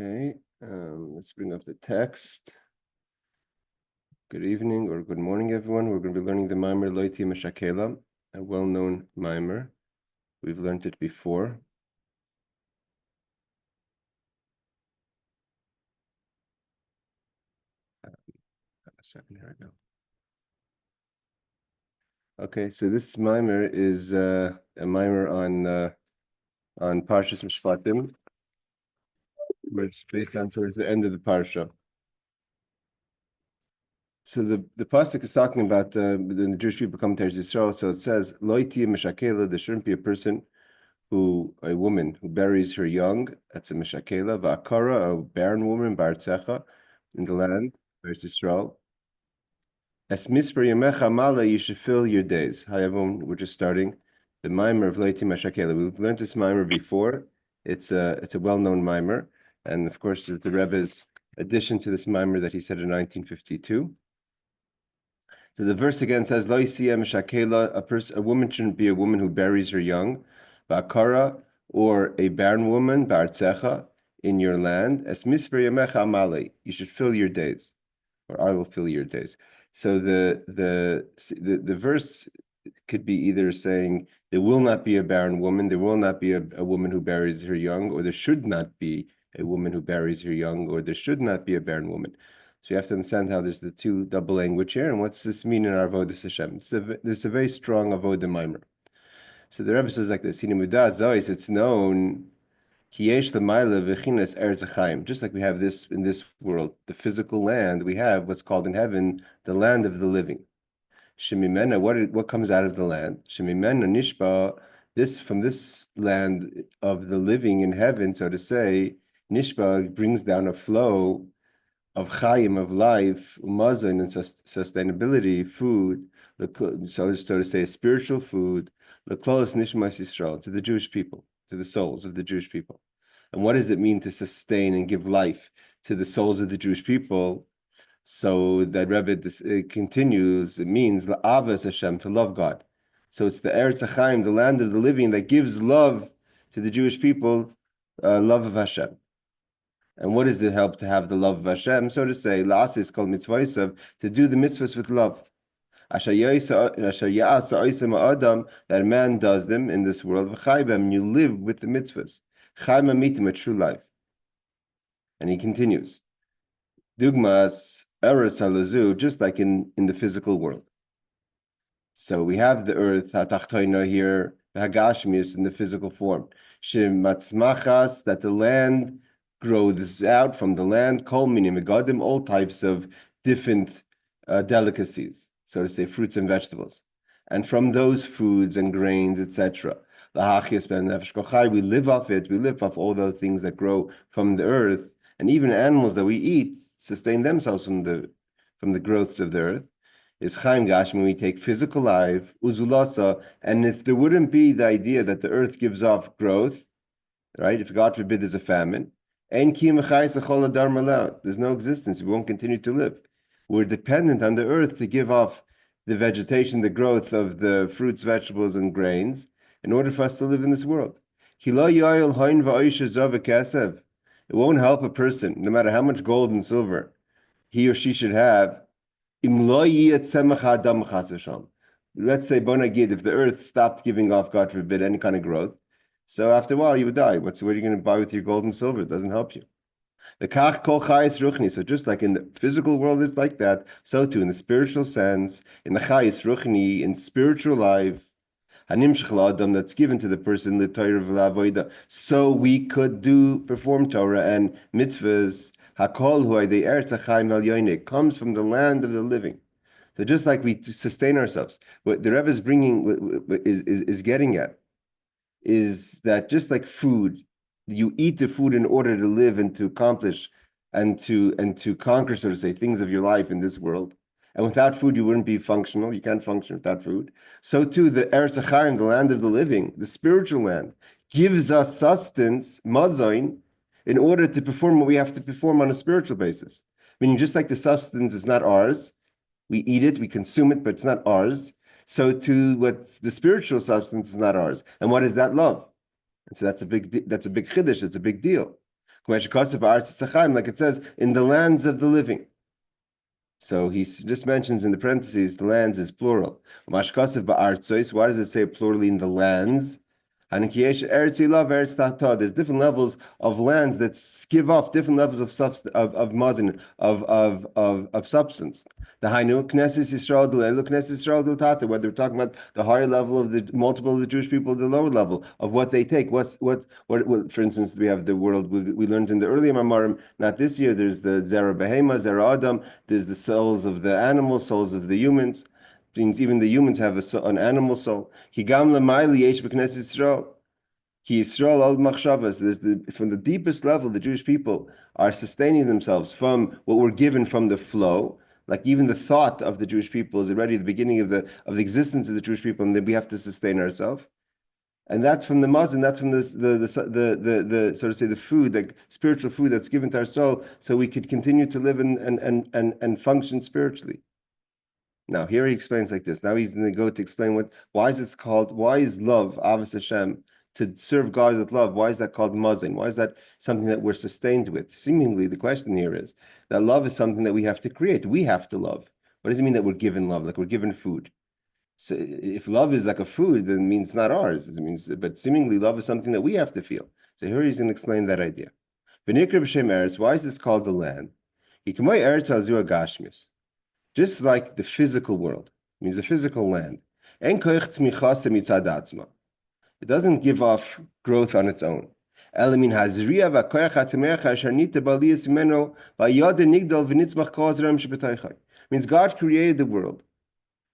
Okay, let's bring up the text. Good evening or good morning, everyone. We're going to be learning the Mammar Loiti Meshakela, a well-known Mammar. We've learned it before. A second, here I go. Okay, so this Mammar is a Mammar on Parshas Mishpatim, where it's based on towards the end of the Parsha. So the pasuk is talking about when the Jewish people come to Israel. So it says, "Loiti Meshakela." There shouldn't be a woman who buries her young. That's a meshakela. Va'akara, a barren woman, bartzecha, in the land, Eretz Israel. Es misper yamecha mala, you should fill your days. Hi everyone, we're just starting the mimer of Loiti Meshakela. We've learned this mimer before. It's a well-known mimer, and of course the Rebbe's addition to this mimer that he said in 1952. So the verse again says, "Lo yisiya meshakela." A woman shouldn't be a woman who buries her young, ba'akara, or a barren woman, ba'artzecha, in your land. Es misper yamecha amale. You should fill your days, or I will fill your days. So the verse could be either saying there will not be a barren woman, there will not be a woman who buries her young, or there should not be a woman who buries her young, or there should not be a barren woman. So you have to understand how there's the two double language here, and what's this mean in our Avodah Hashem? There's a very strong Avodah Mammar. So the Rebbe says like this: it's known, just like we have this in this world, the physical land, we have what's called in heaven the land of the living. Shemimena, what comes out of the land? Shemimena nishba, from this land of the living in heaven, so to say, nishba brings down a flow of chayim, of life, umazon, and sustainability, food, so to say, spiritual food, l'klolos nishmas Yisrael, to the Jewish people, to the souls of the Jewish people. And what does it mean to sustain and give life to the souls of the Jewish people? So that Rebbe continues, it means la'avas Hashem, to love God. So it's the Eretz HaChaim, the land of the living, that gives love to the Jewish people, love of Hashem. And what does it help to have the love of Hashem? So to say, la'asis kol mitzvahs, to do the mitzvahs with love. That man does them in this world. And you live with the mitzvahs. A true life. And he continues. Dugmas eretz halazu, just like in the physical world. So we have the earth, hatachtoina here, hagashmius in the physical form. Shematzmachas, that the land grows out from the land, kol minim megadim, all types of different delicacies, so to say, fruits and vegetables. And from those foods and grains, etc., we live off it, we live off all those things that grow from the earth, and even animals that we eat sustain themselves from the growths of the earth. Is chaim gashmi, we take physical life, uzulasa, and if there wouldn't be the idea that the earth gives off growth, right? If God forbid there's a famine, there's no existence. We won't continue to live. We're dependent on the earth to give off the vegetation, the growth of the fruits, vegetables, and grains in order for us to live in this world. It won't help a person, no matter how much gold and silver he or she should have. Let's say, Bonagid, if the earth stopped giving off, God forbid, any kind of growth, so after a while you would die. What are you going to buy with your gold and silver? It doesn't help you. So just like in the physical world it's like that, so too in the spiritual sense, in the chayis ruchni, in spiritual life, that's given to the person, the Torah of Avodah, so we could perform Torah and mitzvahs. Hakol hu the Eretz HaChaim al Yonik, comes from the land of the living. So just like we sustain ourselves, what the Rebbe is bringing is getting at is that just like food, you eat the food in order to live and to accomplish and to conquer, so to say, things of your life in this world. And without food, you wouldn't be functional. You can't function without food. So too, the Eretz HaChaim, the land of the living, the spiritual land, gives us sustenance, mazoin, in order to perform what we have to perform on a spiritual basis. Meaning, just like the substance is not ours, we eat it, we consume it, but it's not ours. So too, what the spiritual substance is not ours. And what is that love? And so that's a big chiddush. It's a big deal. Like it says, in the lands of the living. So he just mentions in the parentheses, the lands is plural. Why does it say plurally in the lands? There's different levels of lands that give off different levels of substance, of mazin, of substance. The Hainu Knesset Yisrael Delelu Knesset Yisrael Del Tata, whether we're talking about the higher level of the multiple of the Jewish people, the lower level of what they take. What for instance, we have the world we learned in the earlier Mammarim, not this year. There's the Zera Behema, Zera Adam. There's the souls of the animals, souls of the humans. Means even the humans have an animal soul. Higam lemaili yesh b'knesset Yisrael. Ki Yisrael al machshavas. From the deepest level, the Jewish people are sustaining themselves from what we're given from the flow. Like even the thought of the Jewish people is already the beginning of the existence of the Jewish people, and then we have to sustain ourselves. And that's from the mazon. That's from the so to say the food, the spiritual food that's given to our soul, so we could continue to live and function spiritually. Now, here he explains like this. Now he's going to go to explain why is love, Avos Hashem, to serve God with love, why is that called mazon? Why is that something that we're sustained with? Seemingly, the question here is that love is something that we have to create. We have to love. What does it mean that we're given love? Like we're given food. So if love is like a food, then it means it's not ours. It means, but seemingly love is something that we have to feel. So here he's going to explain that idea. Why is this called the land? Just like the physical world, means the physical land. It doesn't give off growth on its own. Means God created the world.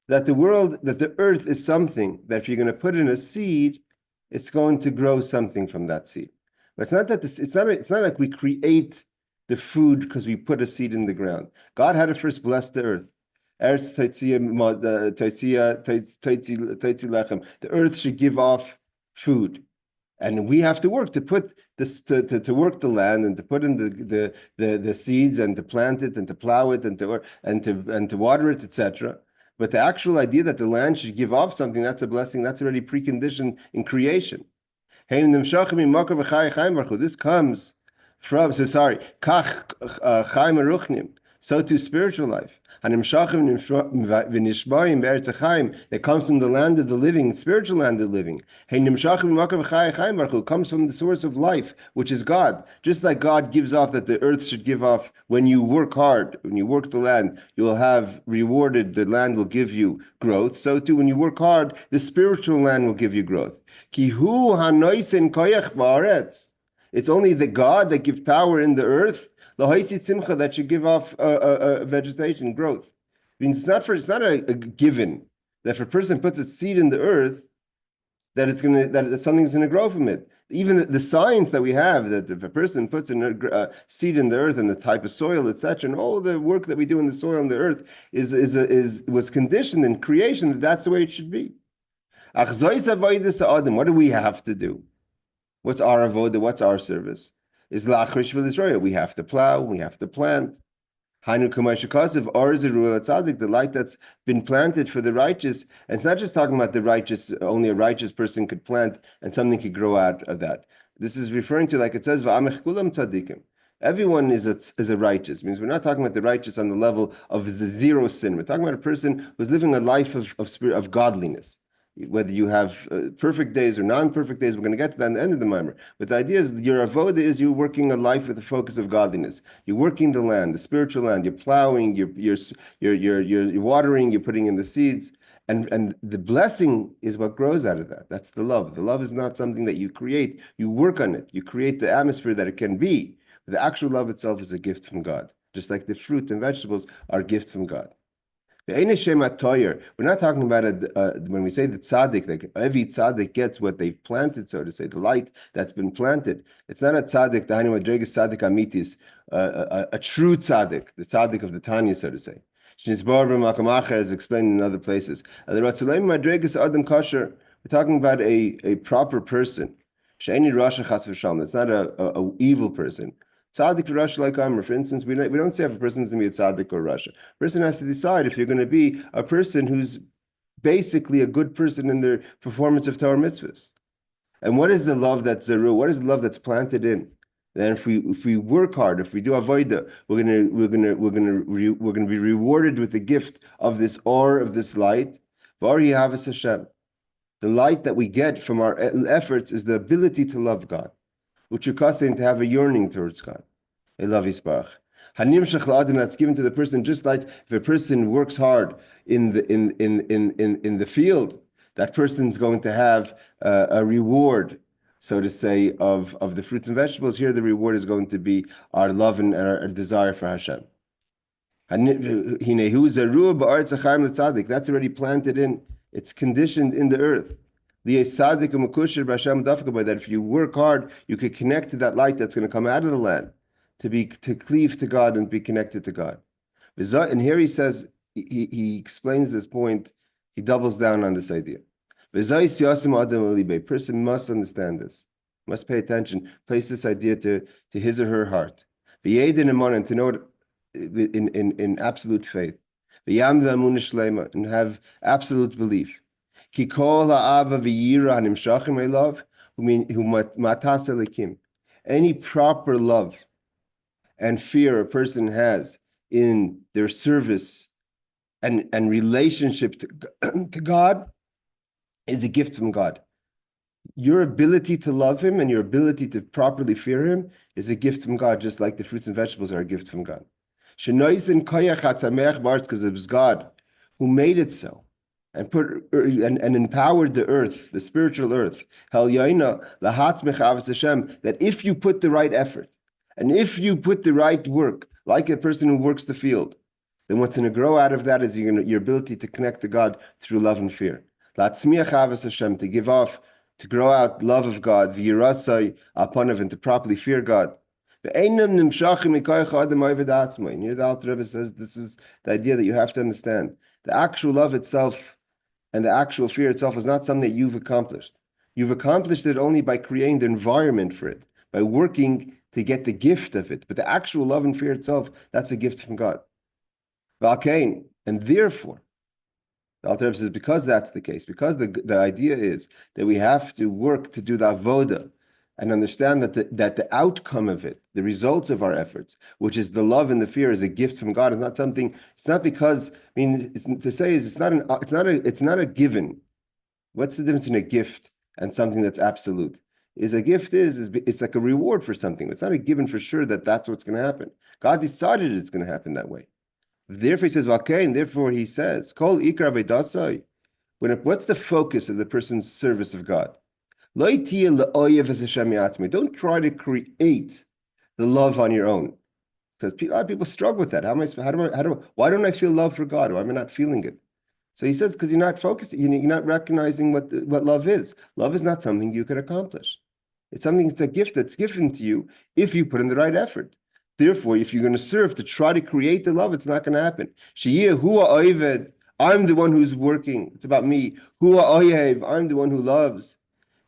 That the earth is something that if you're going to put in a seed, it's going to grow something from that seed. But it's not that it's not like we create the food because we put a seed in the ground. God had to first bless the earth. The earth should give off food, and we have to work to put this to work the land and to put in the seeds and to plant it and to plow it and to water it, etc. But the actual idea that the land should give off something, that's a blessing. That's already preconditioned in creation. This comes from so to spiritual life. That comes from the land of the living, spiritual land of the living. Comes from the source of life, which is God. Just like God gives off, that the earth should give off when you work hard, when you work the land, you will have rewarded, the land will give you growth. So too, when you work hard, the spiritual land will give you growth. It's only the God that gives power in the earth, that should give off vegetation growth. Means it's not a given that if a person puts a seed in the earth, that something's going to grow from it. Even the science that we have, that if a person puts a seed in the earth and the type of soil, etc., and all the work that we do in the soil and the earth was conditioned in creation, that's the way it should be. What do we have to do? What's our avodah? What's our service? Is lachrish v'lisroya. We have to plow. We have to plant. Hainu kamashikasev or is the light that's been planted for the righteous. And it's not just talking about the righteous. Only a righteous person could plant, and something could grow out of that. This is referring to, like it says, va'amech kulam tzadikim. Everyone is a righteous. It means we're not talking about the righteous on the level of the zero sin. We're talking about a person who's living a life of godliness. Whether you have perfect days or non-perfect days, we're going to get to that at the end of the Mammar. But the idea is your avodah is you're working a life with a focus of godliness. You're working the land, the spiritual land. You're plowing. You're watering. You're putting in the seeds, and the blessing is what grows out of that. That's the love. The love is not something that you create. You work on it. You create the atmosphere that it can be. But the actual love itself is a gift from God, just like the fruit and vegetables are a gift from God. We're not talking about it when we say the tzaddik, like every tzaddik gets what they've planted, so to say, the light that's been planted. It's not a tzaddik, tzaddik amitis, a true tzaddik, the tzaddik of the Tanya, so to say. Is explained in other places. We're talking about a proper person. It's not a evil person. Tzaddik Rasha like Amr, for instance, we don't say if a person is going to be a tzaddik or Rasha. A person has to decide if you're going to be a person who's basically a good person in their performance of Torah mitzvahs. And what is the love that's zeru? What is the love that's planted in? Then if we work hard, if we do avodah, we're gonna be rewarded with the gift of this or of this light. Hashem. The light that we get from our efforts is the ability to love God, which and to have a yearning towards God. I love Yisbarach. That's given to the person, just like if a person works hard in the field, that person's going to have a reward, so to say, of the fruits and vegetables. Here, the reward is going to be our love and our desire for Hashem. That's already planted in. It's conditioned in the earth. That if you work hard, you could connect to that light that's going to come out of the land, to cleave to God and be connected to God. And here he says, he explains this point, he doubles down on this idea. A person must understand this, must pay attention, place this idea to his or her heart. And to know it in absolute faith. And have absolute belief. Any proper love and fear a person has in their service and relationship to God is a gift from God. Your ability to love Him and your ability to properly fear Him is a gift from God, just like the fruits and vegetables are a gift from God. Because it was God who made it so and empowered the earth, the spiritual earth. That if you put the right effort and if you put the right work, like a person who works the field, then what's going to grow out of that is your ability to connect to God through love and fear. To give off, to grow out love of God, and to properly fear God. And here the Alter Rebbe says this is the idea that you have to understand. The actual love itself and the actual fear itself is not something that you've accomplished. You've accomplished it only by creating the environment for it, by working to get the gift of it. But the actual love and fear itself, that's a gift from God. And therefore, the Alter Rebbe says, because that's the case, because the idea is that we have to work to do the Avodah, and understand that the outcome of it, the results of our efforts, which is the love and the fear, is a gift from God. It's not something. It's not because. It's not a given. What's the difference in a gift and something that's absolute? It's like a reward for something. It's not a given for sure that that's what's going to happen. God decided it's going to happen that way. Therefore, he says, and therefore he says, Kol ikar v'dasai. What's the focus of the person's service of God? Don't try to create the love on your own, because a lot of people struggle with that. Why don't I feel love for God? Why am I not feeling it? So he says, because you're not focused, you're not recognizing what love is. Love is not something you can accomplish. It's a gift that's given to you if you put in the right effort. Therefore, if you're going to serve to try to create the love, it's not going to happen. I'm the one who's working. It's about me. I'm the one who loves.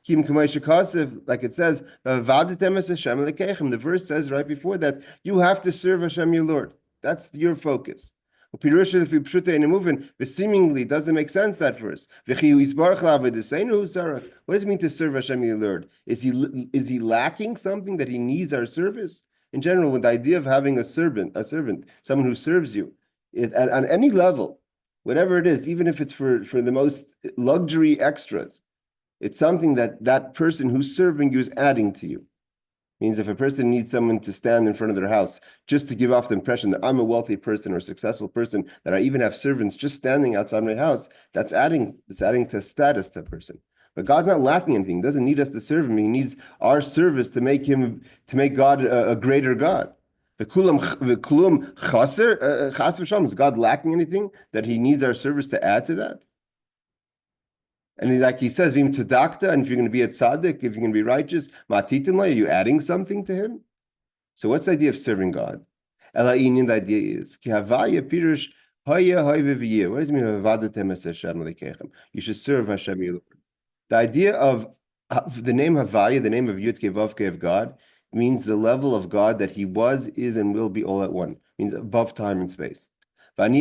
Like it says, the verse says right before that, you have to serve Hashem your Lord. That's your focus. It seemingly doesn't make sense, that verse. What does it mean to serve Hashem your Lord? Is he lacking something that he needs our service? In general, with the idea of having a servant, someone who serves you, on any level, whatever it is, even if it's for the most luxury extras, it's something that person who's serving you is adding to you. Means if a person needs someone to stand in front of their house just to give off the impression that I'm a wealthy person or a successful person, that I even have servants just standing outside my house, it's adding to status to a person. But God's not lacking anything. He doesn't need us to serve him. He needs our service to make God a greater God. Is God lacking anything that he needs our service to add to that? And like he says, and if you're going to be a tzaddik, if you're going to be righteous, are you adding something to him? So what's the idea of serving God? The idea is, what does it mean? You should serve Hashem your Lord. The idea of the name Havaya, the name of Yud Kei Vav Kei of God, means the level of God that he was, is, and will be all at one. Means above time and space. God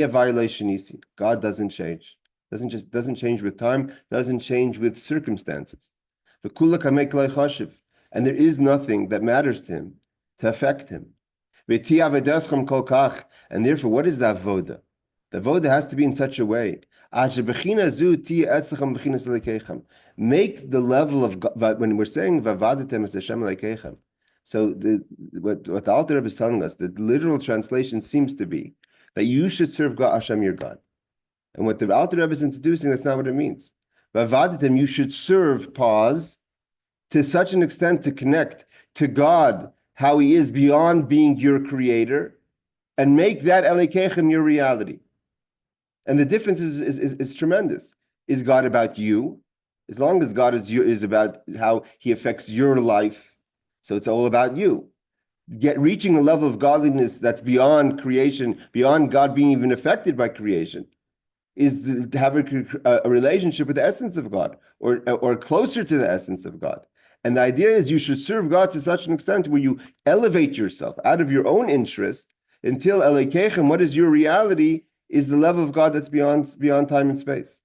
doesn't change. Doesn't change with time, doesn't change with circumstances. And there is nothing that matters to him to affect him. And therefore, what is the avodah? The avodah has to be in such a way. Make the level of God, when we're saying vavadatem as Hashem Elokeichem. So what the Alter Rebbe is telling us, the literal translation seems to be that you should serve God, Hashem, your God. And what the Alter Rebbe is introducing, that's not what it means. Vavadatem, you should serve, pause, to such an extent to connect to God, how He is beyond being your creator, and make that Elokeichem your reality. And the difference is tremendous. Is God about you? As long as God is about how He affects your life, so it's all about you. Reaching a level of godliness that's beyond creation, beyond God being even affected by creation, is to have a relationship with the essence of God, or closer to the essence of God. And the idea is you should serve God to such an extent where you elevate yourself out of your own interest until Elokeichem, what is your reality, is the level of God that's beyond time and space.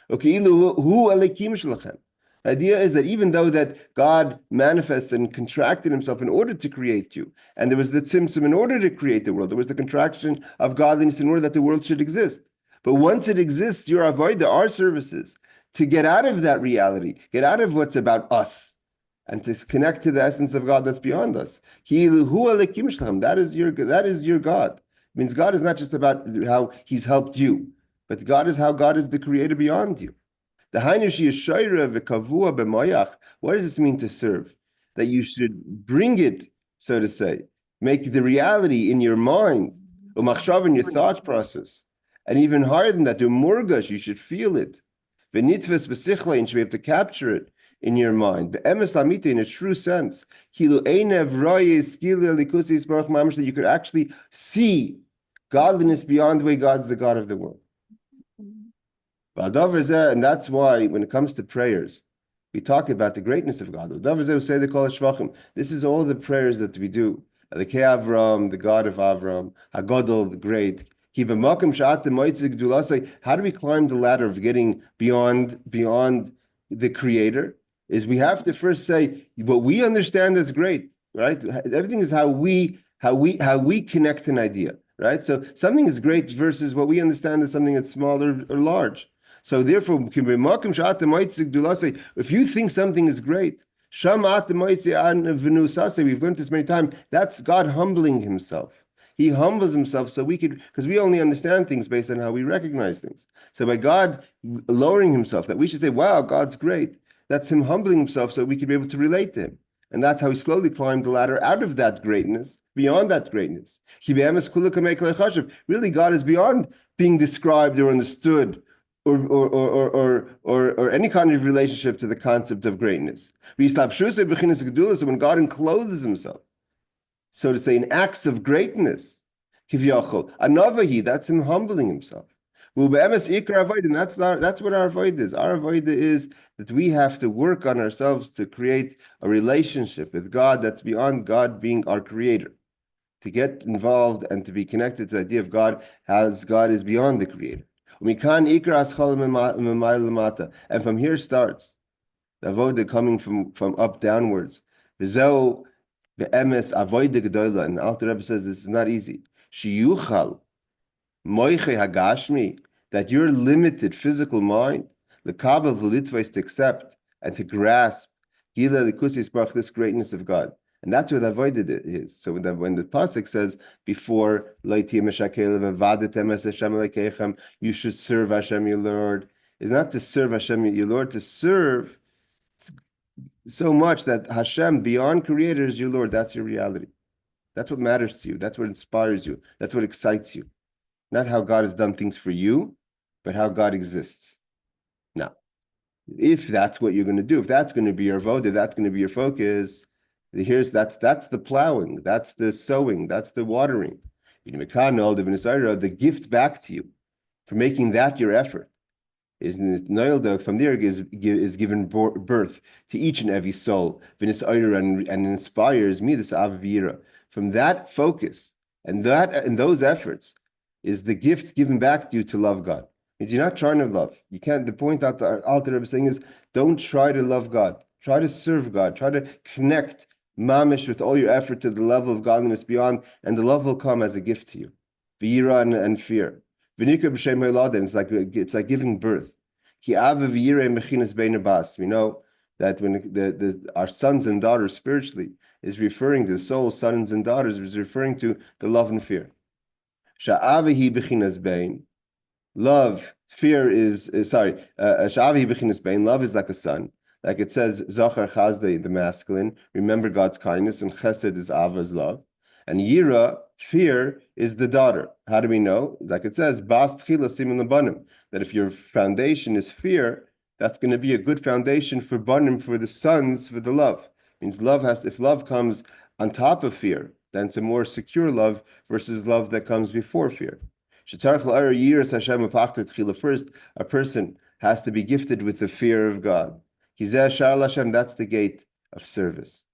Okay, the idea is that even though that God manifests and contracted Himself in order to create you, and there was the tzimtzum in order to create the world, there was the contraction of godliness in order that the world should exist. But once it exists, your avodah, our services, to get out of that reality, get out of what's about us, and to connect to the essence of God that's beyond us. That is your God. It means God is not just about how He's helped you, but God is how God is the creator beyond you. What does this mean to serve? That you should bring it, so to say, make the reality in your mind, in your thought process. And even higher than that, to murgash, you should feel it. And you should be able to capture it in your mind. In a true sense. That you could actually see godliness beyond the way God's the God of the world. And that's why when it comes to prayers, we talk about the greatness of God. This is all the prayers that we do. The Avram, the God of Avram, Hagadol, the great. How do we climb the ladder of getting beyond the Creator? Is we have to first say what we understand as great, right? Everything is how we connect an idea, right? So something is great versus what we understand as something that's small or large. So therefore, if you think something is great, we've learned this many times, that's God humbling Himself. He humbles Himself so we could, because we only understand things based on how we recognize things. So by God lowering Himself, that we should say, wow, God's great. That's Him humbling Himself so we could be able to relate to Him. And that's how He slowly climbed the ladder out of that greatness, beyond that greatness. Really, God is beyond being described or understood or any kind of relationship to the concept of greatness. So when God encloses Himself, so to say, in acts of greatness, that's Him humbling Himself. And that's what our avodah is. Our avodah is that we have to work on ourselves to create a relationship with God that's beyond God being our creator. To get involved and to be connected to the idea of God as God is beyond the creator. And from here starts the avodah coming from up downwards. And the Alter Rebbe says this is not easy. That your limited physical mind, the Kabbal v'litvais, to accept and to grasp this greatness of God. And that's what avodah is. So when the pasuk says before, you should serve Hashem your Lord, is not to serve Hashem your Lord, to serve so much that Hashem beyond creator is your Lord. That's your reality. That's what matters to you. That's what inspires you. That's what excites you. Not how God has done things for you, but how God exists. Now, if that's what you're going to do, if that's going to be your avodah, that's going to be your focus. That's the plowing, that's the sowing, that's the watering. The gift back to you for making that your effort is from there is given birth to each and every soul, and inspires me this avira. From that focus and those efforts is the gift given back to you to love God. Means you're not trying to love. You can't. The point that the Alter Rebbe is saying is, don't try to love God. Try to serve God. Try to connect mamish with all your effort to the level of godliness beyond, and the love will come as a gift to you. V'yira and fear. V'nikra b'shem ha'eladen, it's like giving birth. Ki ava v'yira mechinas bein bas. We know that when our sons and daughters spiritually is referring to the soul, sons and daughters, is referring to the love and fear. Sha'ava hi bechinas bein. Love, fear is Sha'avi b'chinas bein. Love is like a son. Like it says, Zachar Chazdei, the masculine, remember God's kindness, and Chesed is Ava's love. And Yira, fear, is the daughter. How do we know? Like it says, Bas Tchila Siman Labanim, that if your foundation is fear, that's going to be a good foundation for Banim, for the sons, for the love. It means if love comes on top of fear, then it's a more secure love versus love that comes before fear. First, a person has to be gifted with the fear of God. That's the gate of service,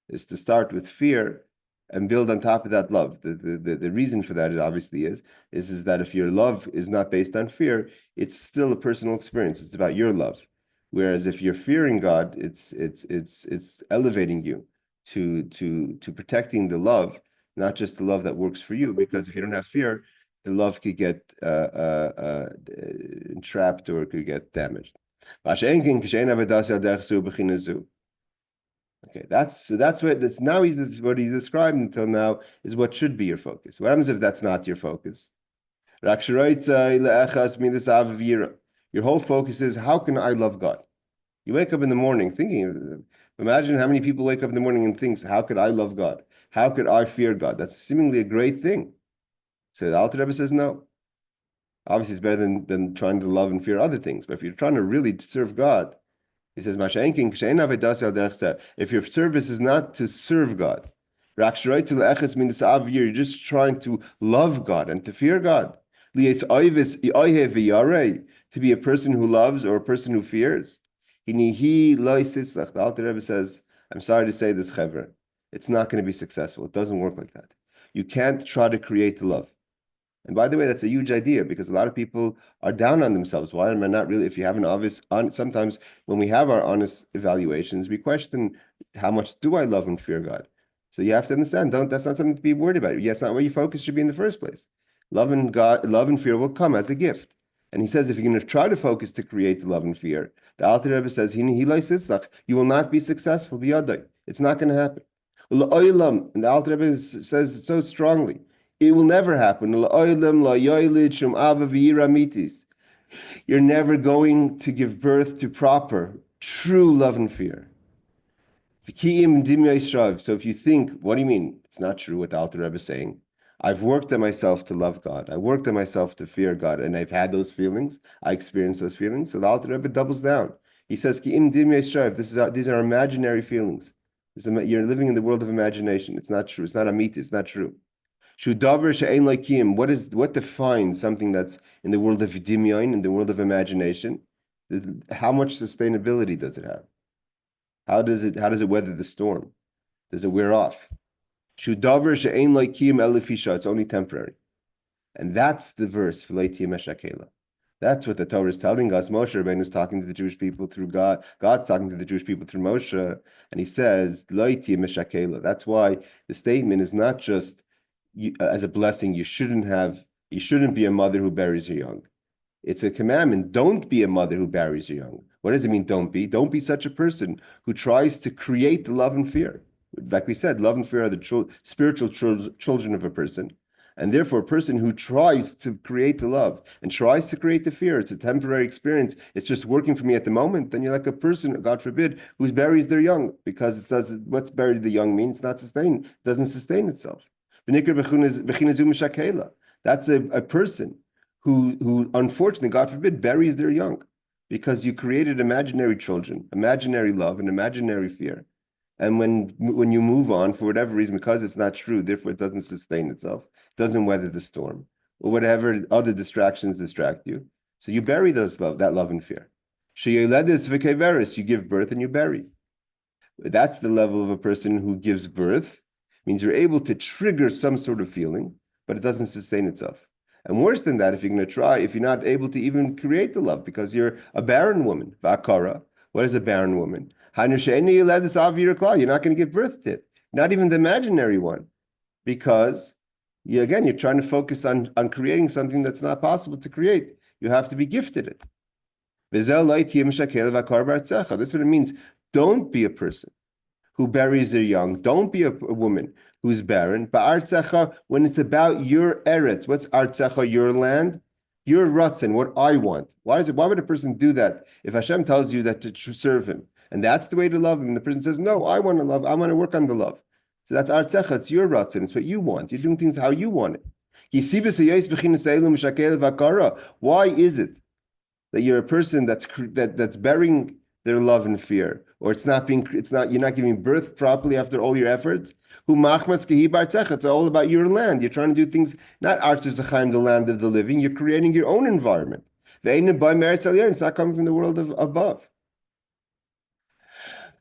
is to start with fear and build on top of that love. The reason for that, it obviously is that if your love is not based on fear, it's still a personal experience. It's about your love. Whereas if you're fearing God, it's elevating you to protecting the love, not just the love that works for you. Because if you don't have fear, the love could get entrapped or could get damaged. Okay, that's what now what he's described until now is what should be your focus. What happens if that's not your focus? Your whole focus is, how can I love God? You wake up in the morning thinking, imagine how many people wake up in the morning and thinks, how could I love God? How could I fear God? That's seemingly a great thing. So the Alter Rebbe says no. Obviously, it's better than trying to love and fear other things. But if you're trying to really serve God, he says, if your service is not to serve God, you're just trying to love God and to fear God. To be a person who loves or a person who fears. The Alter Rebbe says, I'm sorry to say this, Chevra, it's not going to be successful. It doesn't work like that. You can't try to create the love. And by the way, that's a huge idea, because a lot of people are down on themselves. Why am I not really? If you have an obvious, sometimes when we have our honest evaluations, we question, how much do I love and fear God? So you have to understand, that's not something to be worried about. Yes, not where your focus should be in the first place. Love and fear will come as a gift. And he says, if you're going to try to focus to create the love and fear, the Alter Rebbe says, you will not be successful. It's not going to happen. And the Alter Rebbe says it so strongly, it will never happen. You're never going to give birth to proper, true love and fear. So if you think, what do you mean? It's not true what the Alter Rebbe is saying. I've worked on myself to love God. I worked on myself to fear God, and I've had those feelings. I experienced those feelings. So the Alter Rebbe doubles down. He says, these are imaginary feelings. You're living in the world of imagination. It's not true. It's not amit. It's not true. What defines something that's in the world of dimyon, in the world of imagination? How much sustainability does it have? How does it weather the storm? Does it wear off? It's only temporary. And that's the verse. That's what the Torah is telling us. Moshe Rabbeinu is talking to the Jewish people through God. God's talking to the Jewish people through Moshe, and he says, that's why the statement is not just as a blessing. You shouldn't be a mother who buries your young. It's a commandment. Don't be a mother who buries your young. What does it mean, don't be? Don't be such a person who tries to create the love and fear. Like we said, love and fear are the spiritual children of a person. And therefore, a person who tries to create the love and tries to create the fear, it's a temporary experience. It's just working for me at the moment. Then you're like a person, God forbid, who buries their young, because it says what's buried the young means not sustain, doesn't sustain itself. That's a person who unfortunately, God forbid, buries their young, because you created imaginary children, imaginary love, and imaginary fear. And when you move on, for whatever reason, because it's not true, therefore it doesn't sustain itself, doesn't weather the storm, or whatever other distractions distract you. So you bury that love and fear. You give birth and you bury. That's the level of a person who gives birth. Means you're able to trigger some sort of feeling, but it doesn't sustain itself. And worse than that, if you're going to try, if you're not able to even create the love, because you're a barren woman, v'akara. What is a barren woman? You're not going to give birth to it. not even the imaginary one, because you're trying to focus on creating something that's not possible to create. You have to be gifted it. This is what it means. Don't be a person who buries their young. Don't be a woman who's barren. But when it's about your eretz, what's artzecha, your land? Your ratzon, what I want. Why would a person do that if Hashem tells you that to serve him? And that's the way to love him. And the person says, no, I want to love, I want to work on the love. So that's artzecha, it's your ratzon, it's what you want. You're doing things how you want it. Why is it that you're a person that's burying their love and fear, or you're not giving birth properly after all your efforts? It's all about your land. You're trying to do things, not Artzachaim, the land of the living. You're creating your own environment. It's not coming from the world above.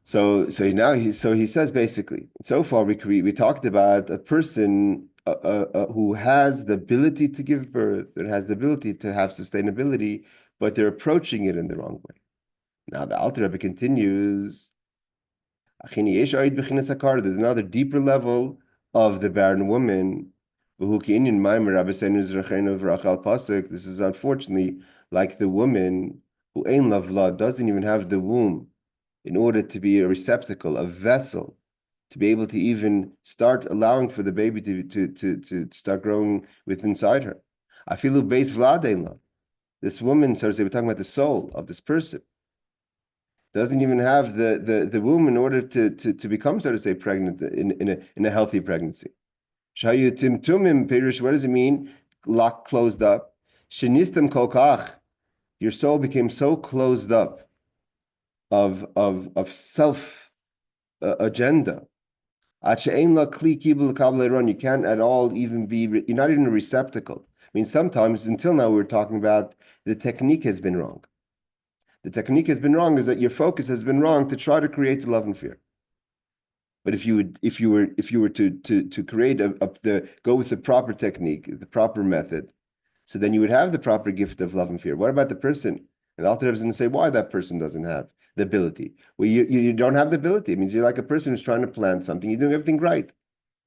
So he says basically. So far we talked about a person who has the ability to give birth, that has the ability to have sustainability, but they're approaching it in the wrong way. Now the Alter Rebbe continues. There's another deeper level of the barren woman. This is unfortunately like the woman who ein lavla, doesn't even have the womb in order to be a receptacle, a vessel, to be able to even start allowing for the baby to start growing within inside her. I feel base vlad. This woman, so to say, we're talking about the soul of this person, doesn't even have the womb in order to become, so to say, pregnant in a healthy pregnancy. Shayu timtumim perish. What does it mean? Lock, closed up. Shenistem kolkach. Your soul became so closed up of self agenda. You can't at all even be. You're not even a receptacle. I mean, sometimes until now we were talking about the technique has been wrong. The technique has been wrong is that your focus has been wrong to try to create the love and fear. But if you were to create go with the proper technique, the proper method, so then you would have the proper gift of love and fear. What about the person? And the Alter Rebbe is going to say why that person doesn't have the ability. Well, you don't have the ability. It means you're like a person who's trying to plant something. You're doing everything right,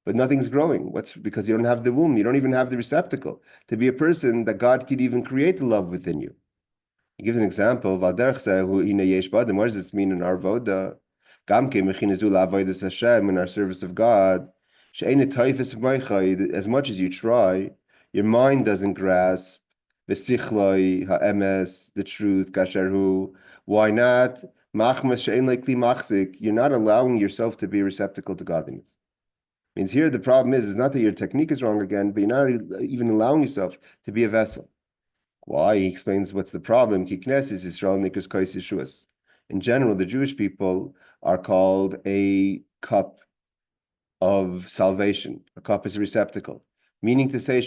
but nothing's growing. Because you don't have the womb. You don't even have the receptacle to be a person that God could even create the love within you. He gives an example. What does this mean in our Avodah? In our service of God, as much as you try, your mind doesn't grasp the truth. Why not? You're not allowing yourself to be a receptacle to godliness. Means here the problem is not that your technique is wrong again, but you're not even allowing yourself to be a vessel. Why? He explains what's the problem. In general, the Jewish people are called a cup of salvation. A cup is a receptacle. Meaning to say,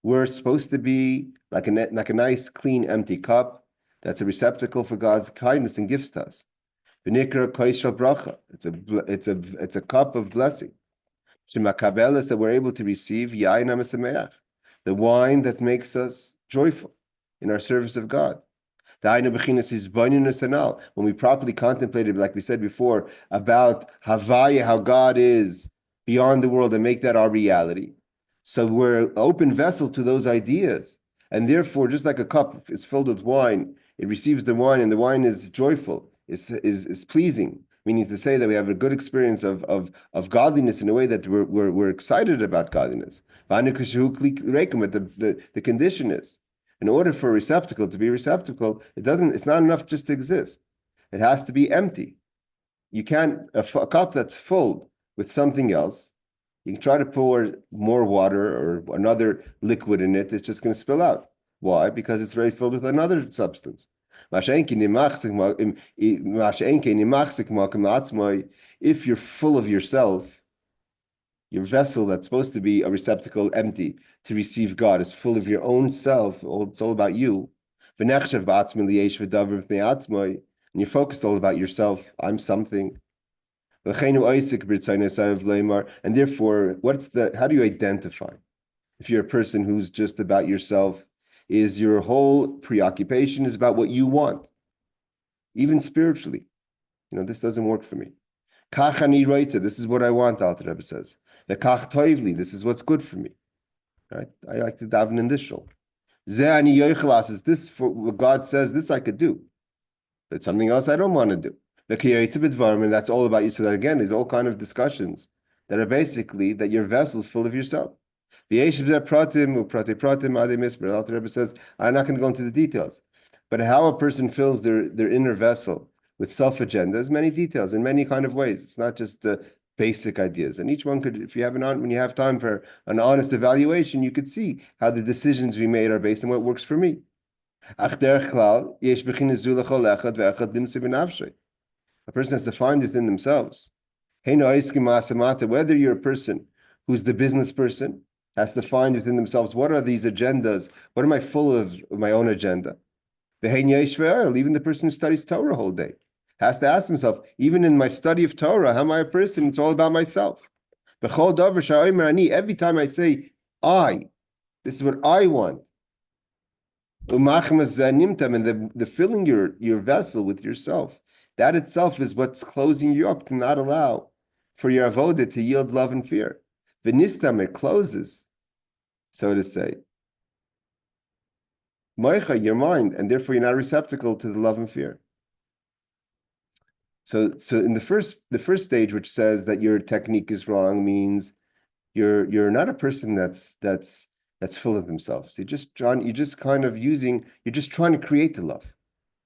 we're supposed to be like a nice, clean, empty cup that's a receptacle for God's kindness and gifts to us. It's a cup of blessing. That we're able to receive the wine that makes us joyful in our service of God. When we properly contemplated, like we said before, about Havaya, how God is beyond the world, and make that our reality. So we're an open vessel to those ideas. And therefore, just like a cup is filled with wine, it receives the wine, and the wine is joyful, is pleasing. Meaning to say that we have a good experience of godliness in a way that we're excited about godliness. But the condition is, in order for a receptacle to be a receptacle, it's not enough just to exist. It has to be empty. You can't, a cup that's full with something else, you can try to pour more water or another liquid in it, it's just going to spill out. Why? Because it's very filled with another substance. If you're full of yourself, your vessel that's supposed to be a receptacle empty to receive God is full of your own self, it's all about you. And you're focused all about yourself. I'm something. And therefore, how do you identify? If you're a person who's just about yourself, is your whole preoccupation is about what you want, even spiritually. This doesn't work for me. Kach ani roitze, this is what I want, Alter Rebbe says. The kach toivli, this is what's good for me. Right? I like to daven in this shul. Ze ani yoichelas, is this for what God says, this I could do. But something else I don't want to do. The kiyaitze b'dvarim, and that's all about you. So that again, there's all kind of discussions that are basically that your vessel is full of yourself. The pratim Alter Rebbe says, I'm not going to go into the details, but how a person fills their inner vessel with self-agendas, many details in many kind of ways. It's not just the basic ideas. And each one could, if you have when you have time for an honest evaluation, you could see how the decisions we made are based on what works for me. A person has to find within themselves. Whether you're a person who's the business person, has to find within themselves, what are these agendas? What am I full of my own agenda? Even the person who studies Torah whole day has to ask himself, even in my study of Torah, how am I a person? It's all about myself. Every time I say, this is what I want. And the filling your vessel with yourself, that itself is what's closing you up to not allow for your avodah to yield love and fear. V'nistam, it closes, so to say, moicha, your mind, and therefore you're not receptacle to the love and fear. So in the first stage, which says that your technique is wrong, means you're not a person that's full of themselves. You're just trying to create the love.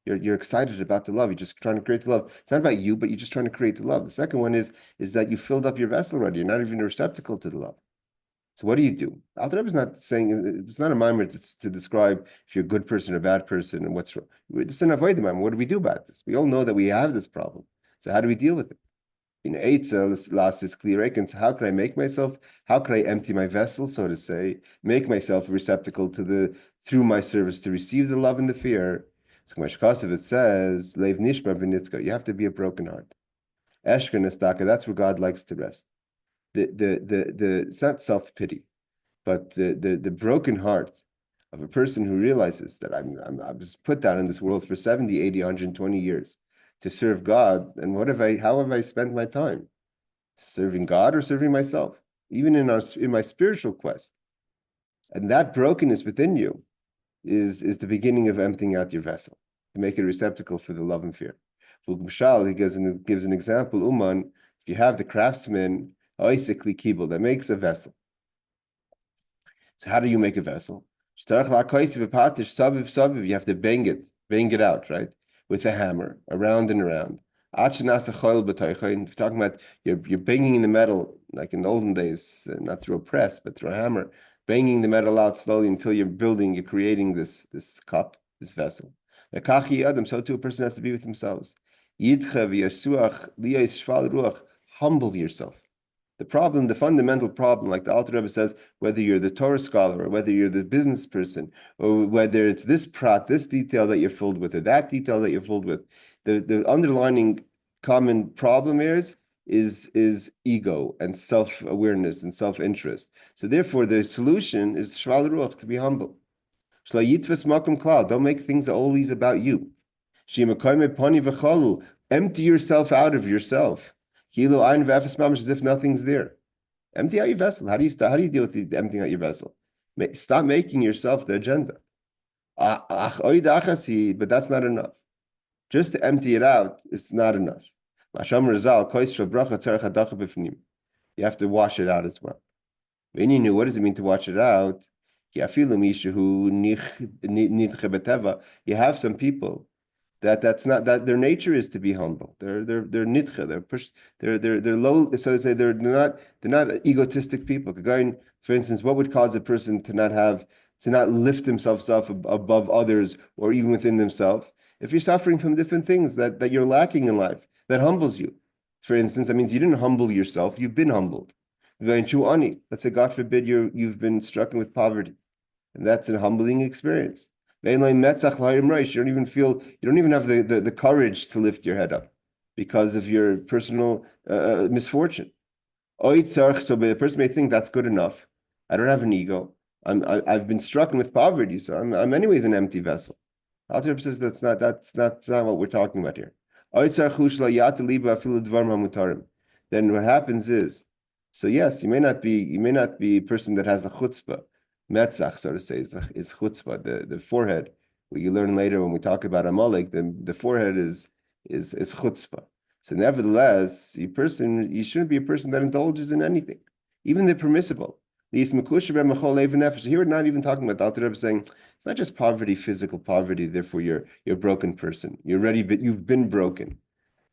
You're excited about the love. You're just trying to create the love. It's not about you, but you're just trying to create the love. The second one is that you filled up your vessel already. You're not even a receptacle to the love. So what do you do? Alter Rebbe is not saying, it's not a Mammar to describe if you're a good person or a bad person and what's wrong. It's an Avodah Mammar. What do we do about this? We all know that we have this problem. So how do we deal with it? Last is clear. So how can I make myself? How can I empty my vessel, so to say, make myself a receptacle through my service to receive the love and the fear? So Mashkasev, it says, Leiv Nishma V'nitzka. You have to be a broken heart. Eshken Estaka, that's where God likes to rest. It's not self-pity, but the broken heart of a person who realizes that I was put down in this world for 70, 80, 120 years to serve God, and how have I spent my time? Serving God or serving myself? Even in my spiritual quest. And that brokenness within you is the beginning of emptying out your vessel, to make it a receptacle for the love and fear. He gives an example, Uman, if you have the craftsman, Oisikli kibble, that makes a vessel. So how do you make a vessel? You have to bang it out, right? With a hammer, around and around. Talking about you're banging the metal, like in the olden days, not through a press, but through a hammer, banging the metal out slowly until you're creating this cup, this vessel. So too a person has to be with themselves. Humble yourself. The fundamental problem, like the Alter Rebbe says, whether you're the Torah scholar or whether you're the business person, or whether it's this detail that you're filled with, or that detail that you're filled with, the underlining common problem is ego and self-awareness and self-interest. So therefore, the solution is shval ruach, to be humble. Don't make things always about you. Empty yourself out of yourself. As if nothing's there. Empty out your vessel. How do you deal with emptying out your vessel? Stop making yourself the agenda. But that's not enough. Just to empty it out is not enough. You have to wash it out as well. What does it mean to wash it out? You have some people that's not that their nature is to be humble. They're nitcha. They're pushed. They're low. So to say, they're not egotistic people. Going, for instance, what would cause a person to not lift himself above others or even within themselves? If you're suffering from different things that you're lacking in life, that humbles you. For instance, that means you didn't humble yourself. You've been humbled. Let's say, God forbid, you've been struck with poverty, and that's a humbling experience. You don't even have the courage to lift your head up because of your personal misfortune. So the person may think that's good enough. I don't have an ego. I've been struck with poverty, so I'm anyways an empty vessel. Alter Rebbe says that's not what we're talking about here. then what happens is, so yes, you may not be a person that has a chutzpah, metzach, so to say, is chutzpah, the forehead. What you learn later when we talk about Amalek, the forehead is chutzpah. So nevertheless, you shouldn't be a person that indulges in anything, even the permissible. Here we're not even talking about the Alter Rebbe saying it's not just poverty, physical poverty. Therefore, you're a broken person. You've been broken.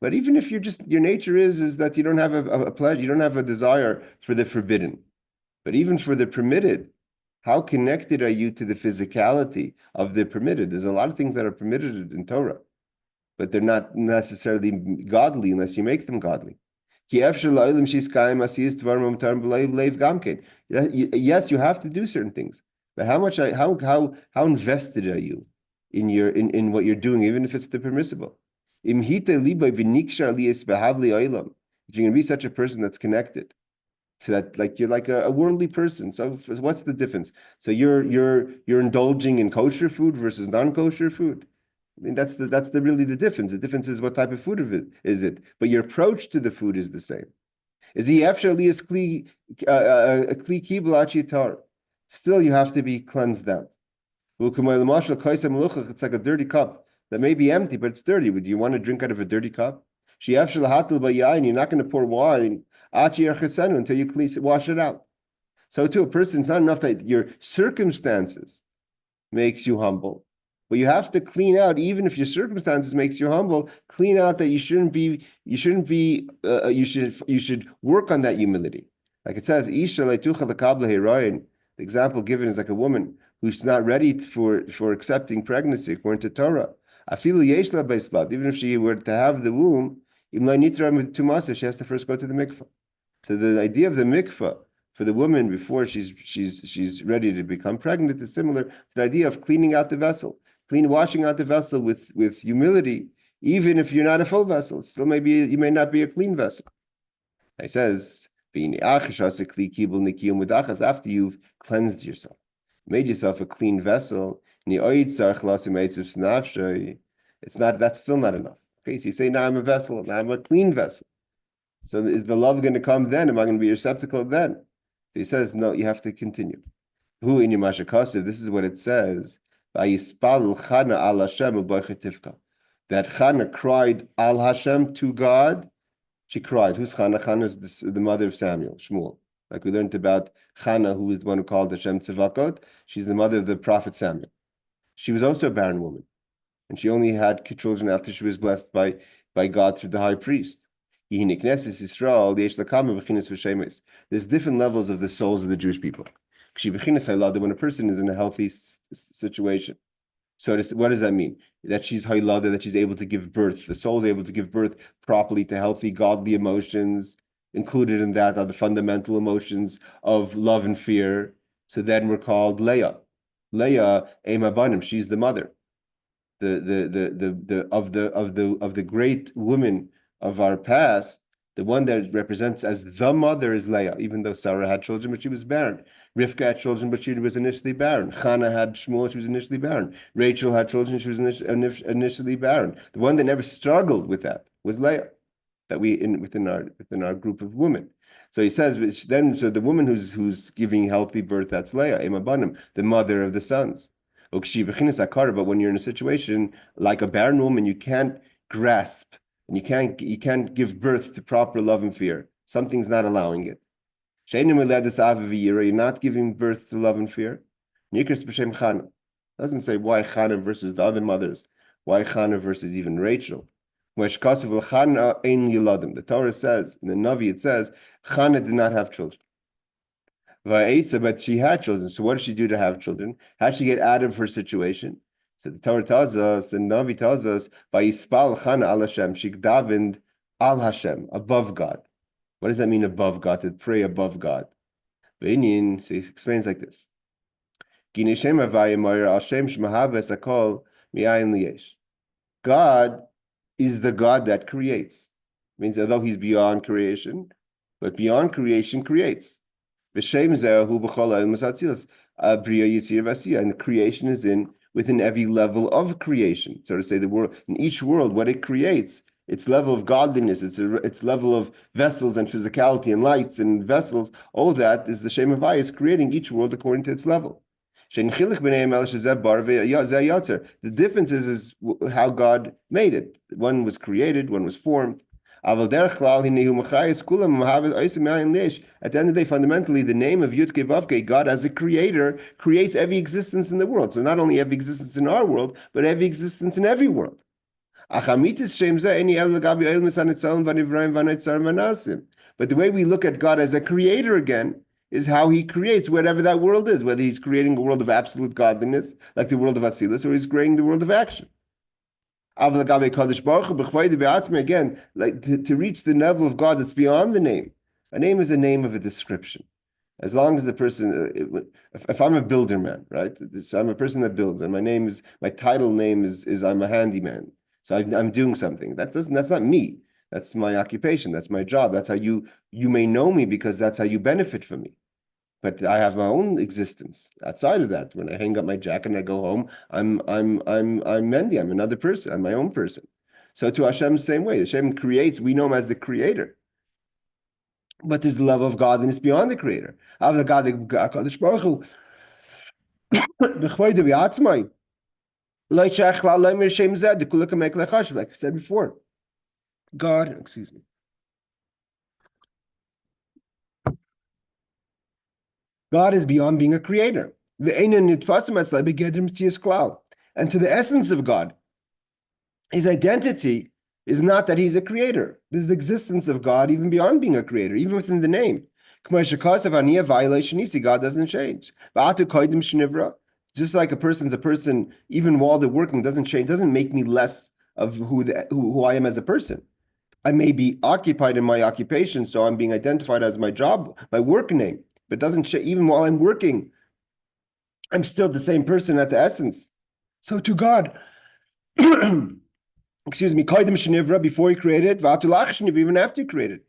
But even if your nature is that you don't have a pleasure, you don't have a desire for the forbidden. But even for the permitted, how connected are you to the physicality of the permitted? There's a lot of things that are permitted in Torah, but they're not necessarily godly unless you make them godly. Yes, you have to do certain things, but how invested are you in what you're doing, even if it's the permissible? If you're going to be such a person that's connected, so that like you're like a worldly person. So what's the difference? So you're indulging in kosher food versus non-kosher food. I mean, that's really the difference. The difference is what type of food is it, but your approach to the food is the same. Is he actually a kli kibla? Still, you have to be cleansed out. It's like a dirty cup that may be empty, but it's dirty. Would you want to drink out of a dirty cup? You're not going to pour wine until you wash it out. So to a person, it's not enough that your circumstances makes you humble, but you have to clean out. Even if your circumstances makes you humble, clean out that you should work on that humility. Like it says, the example given is like a woman who's not ready for accepting pregnancy according to Torah. Even if she were to have the womb, she has to first go to the mikvah. So the idea of the mikvah for the woman before she's ready to become pregnant is similar to the idea of cleaning out the vessel, washing out the vessel with humility. Even if you're not a full vessel, still you may not be a clean vessel. It says, after you've cleansed yourself, made yourself a clean vessel, it's not, that's still not enough. Okay, so you say, now I'm a vessel, now I'm a clean vessel. So is the love going to come then? Am I going to be receptacle then? So he says, no, you have to continue. Who in your Mashakasev, this is what it says. That Chana cried al Hashem to God. She cried. Who's Chana? Chana is the mother of Samuel, Shmuel. Like we learned about Chana, who is the one who called Hashem Tzivakot. She's the mother of the prophet Samuel. She was also a barren woman. And she only had children after she was blessed by God through the high priest. There's different levels of the souls of the Jewish people. When a person is in a healthy situation. So what does that mean? That she's haylada, that she's able to give birth. The soul is able to give birth properly to healthy, godly emotions. Included in that are the fundamental emotions of love and fear. So then we're called Leah. Leah, Emabanim, she's the mother. Of the great women of our past, the one that represents as the mother is Leah, even though Sarah had children, but she was barren. Rivka had children, but she was initially barren. Hannah had Shmuel, she was initially barren. Rachel had children, she was initially barren. The one that never struggled with that was Leah, that within our group of women. So he says, so the woman who's giving healthy birth, that's Leah, Emabanim, the mother of the sons. But when you're in a situation like a barren woman, you can't grasp and you can't give birth to proper love and fear. Something's not allowing it. You're not giving birth to love and fear. Doesn't say why Chana versus the other mothers, why Chana versus even Rachel. The Torah says, in the Navi it says, Chana did not have children. But she had children. So what did she do to have children? How did she get out of her situation? So the Torah tells us, the Navi tells us, Vayispal Chana al Hashem, she davened al Hashem, above God. What does that mean, above God? To pray above God. So he explains like this. God is the God that creates. Means although he's beyond creation, but beyond creation creates. And creation is within every level of creation. So to say, the world, in each world, what it creates its level of godliness, its level of vessels and physicality and lights and vessels, all that is the Shem Havayis creating each world according to its level. The difference is how God made it. One was created, one was formed. At the end of the day, fundamentally, the name of Yud Kei Vav Kei, God as a creator, creates every existence in the world. So not only every existence in our world, but every existence in every world. But the way we look at God as a creator again is how he creates whatever that world is, whether he's creating a world of absolute godliness, like the world of Atzilus, or he's creating the world of action. Again, like to reach the level of God that's beyond the name. A name is a name of a description. As long as the person, if I'm a builder man, right? So I'm a person that builds, and my title name is I'm a handyman. So I'm doing something. That's not me. That's my occupation. That's my job. That's how you may know me, because that's how you benefit from me. But I have my own existence outside of that. When I hang up my jacket and I go home, I'm Mendy. I'm another person. I'm my own person. So to Hashem, the same way. Hashem creates. We know him as the creator. But there's the love of God, and it's beyond the creator. Like I said before, God, excuse me. God is beyond being a creator. And to the essence of God, his identity is not that he's a creator. There's the existence of God even beyond being a creator, even within the name. God doesn't change. Just like a person's a person, even while they're working, doesn't change, doesn't make me less of who I am as a person. I may be occupied in my occupation, so I'm being identified as my job, my work name. But doesn't change, even while I'm working, I'm still the same person at the essence. So to God, excuse me, before he created, even after he created.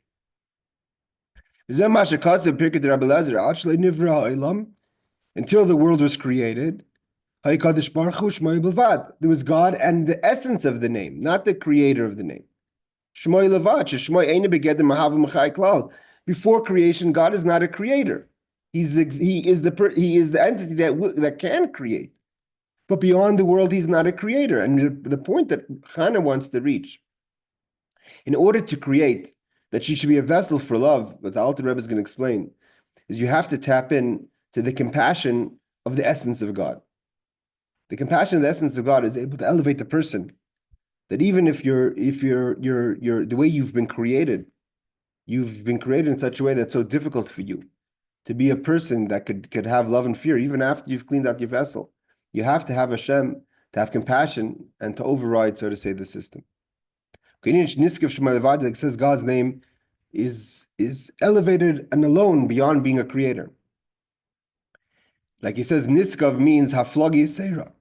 Until the world was created, there was God and the essence of the name, not the creator of the name. Before creation, God is not a creator. He is the entity that can create. But beyond the world, he's not a creator. And the point that Chana wants to reach, in order to create, that she should be a vessel for love, what the Alter Rebbe is going to explain, is you have to tap in to the compassion of the essence of God. The compassion of the essence of God is able to elevate the person. That even if you're the way you've been created in such a way that's so difficult for you to be a person that could have love and fear, even after you've cleaned out your vessel. You have to have Hashem, to have compassion, and to override, so to say, the system. It says God's name is elevated and alone beyond being a creator. Like he says, Niskav means Haflogi Seira.